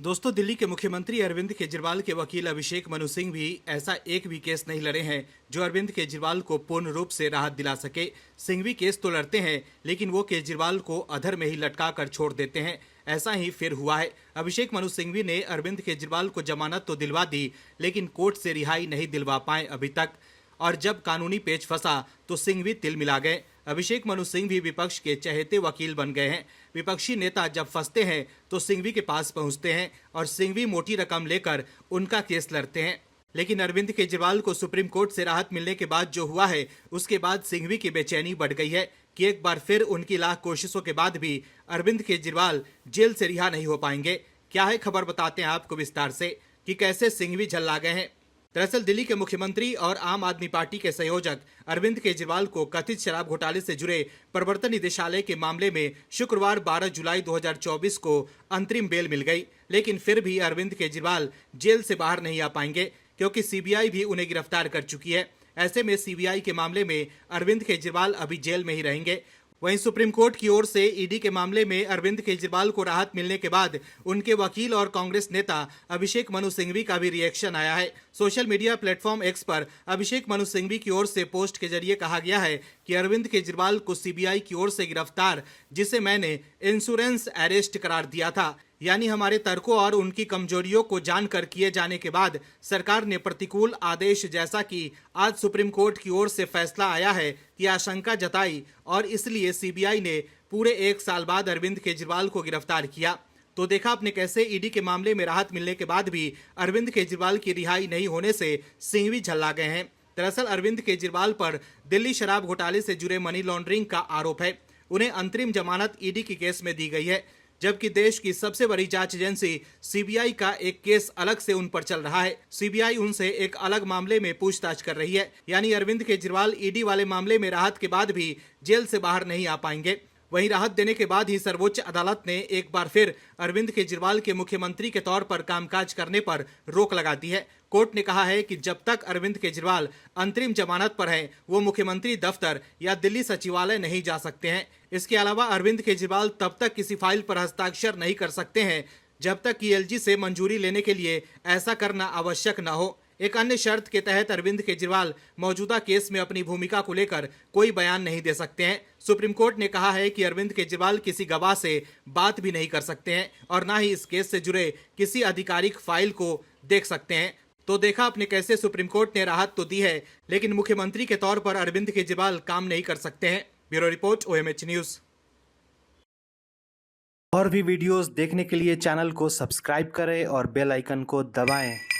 दोस्तों, दिल्ली के मुख्यमंत्री अरविंद केजरीवाल के वकील अभिषेक मनु सिंह भी ऐसा एक भी केस नहीं लड़े हैं जो अरविंद केजरीवाल को पूर्ण रूप से राहत दिला सके। सिंघवी केस तो लड़ते हैं, लेकिन वो केजरीवाल को अधर में ही लटका कर छोड़ देते हैं। ऐसा ही फिर हुआ है। अभिषेक मनु सिंघवी ने अरविंद केजरीवाल को जमानत तो दिलवा दी, लेकिन कोर्ट से रिहाई नहीं दिलवा पाए अभी तक। और जब कानूनी पेच फंसा तो सिंघवी तिल मिला गए। अभिषेक मनु सिंघवी विपक्ष के चहेते वकील बन गए हैं। विपक्षी नेता जब फंसते हैं तो सिंघवी के पास पहुंचते हैं और सिंघवी मोटी रकम लेकर उनका केस लड़ते हैं। लेकिन अरविंद केजरीवाल को सुप्रीम कोर्ट से राहत मिलने के बाद जो हुआ है, उसके बाद सिंघवी की बेचैनी बढ़ गई है कि एक बार फिर उनकी लाख कोशिशों के बाद भी अरविंद केजरीवाल जेल से रिहा नहीं हो पाएंगे। क्या है खबर, बताते हैं आपको विस्तार से कि कैसे सिंघवी झल्ला गए हैं। दरअसल दिल्ली के मुख्यमंत्री और आम आदमी पार्टी के संयोजक अरविंद केजरीवाल को कथित शराब घोटाले से जुड़े प्रवर्तन निदेशालय के मामले में शुक्रवार 12 जुलाई 2024 को अंतरिम बेल मिल गई। लेकिन फिर भी अरविंद केजरीवाल जेल से बाहर नहीं आ पाएंगे, क्योंकि सीबीआई भी उन्हें गिरफ्तार कर चुकी है। ऐसे में सीबीआई के मामले में अरविंद केजरीवाल अभी जेल में ही रहेंगे। वहीं सुप्रीम कोर्ट की ओर से ईडी के मामले में अरविंद केजरीवाल को राहत मिलने के बाद उनके वकील और कांग्रेस नेता अभिषेक मनु सिंघवी का भी रिएक्शन आया है। सोशल मीडिया प्लेटफॉर्म एक्स पर अभिषेक मनु सिंघवी की ओर से पोस्ट के जरिए कहा गया है कि अरविंद केजरीवाल को सीबीआई की ओर से गिरफ्तार, जिसे मैंने इंश्योरेंस अरेस्ट करार दिया था, यानी हमारे तर्कों और उनकी कमजोरियों को जानकर किए जाने के बाद सरकार ने प्रतिकूल आदेश, जैसा कि आज सुप्रीम कोर्ट की ओर से फैसला आया है, की आशंका जताई और इसलिए सीबीआई ने पूरे 1 साल बाद अरविंद केजरीवाल को गिरफ्तार किया। तो देखा आपने कैसे ईडी के मामले में राहत मिलने के बाद भी अरविंद केजरीवाल की रिहाई नहीं होने से सिंघवी झल्ला गए हैं। दरअसल अरविंद केजरीवाल पर दिल्ली शराब घोटाले से जुड़े मनी लॉन्ड्रिंग का आरोप है। उन्हें अंतरिम जमानत ईडी के केस में दी गई है, जबकि देश की सबसे बड़ी जांच एजेंसी सीबीआई का एक केस अलग से उन पर चल रहा है। सीबीआई उनसे एक अलग मामले में पूछताछ कर रही है, यानी अरविंद केजरीवाल ईडी वाले मामले में राहत के बाद भी जेल से बाहर नहीं आ पाएंगे। वहीं राहत देने के बाद ही सर्वोच्च अदालत ने एक बार फिर अरविंद केजरीवाल के मुख्यमंत्री के तौर पर कामकाज करने पर रोक लगा दी है। कोर्ट ने कहा है कि जब तक अरविंद केजरीवाल अंतरिम जमानत पर हैं, वो मुख्यमंत्री दफ्तर या दिल्ली सचिवालय नहीं जा सकते हैं। इसके अलावा अरविंद केजरीवाल तब तक किसी फाइल पर हस्ताक्षर नहीं कर सकते हैं जब तक कि एलजी से मंजूरी लेने के लिए ऐसा करना आवश्यक न हो। एक अन्य शर्त के तहत अरविंद केजरीवाल मौजूदा केस में अपनी भूमिका को लेकर कोई बयान नहीं दे सकते हैं। सुप्रीम कोर्ट ने कहा है कि अरविंद केजरीवाल किसी गवाह से बात भी नहीं कर सकते हैं और न ही इस केस से जुड़े किसी आधिकारिक फाइल को देख सकते हैं। तो देखा आपने कैसे सुप्रीम कोर्ट ने राहत तो दी है, लेकिन मुख्यमंत्री के तौर पर अरविंद केजरीवाल काम नहीं कर सकते हैं। Bureau report, OMH news. और भी वीडियोस देखने के लिए चैनल को सब्सक्राइब करें और बेल आइकन को दबाएं।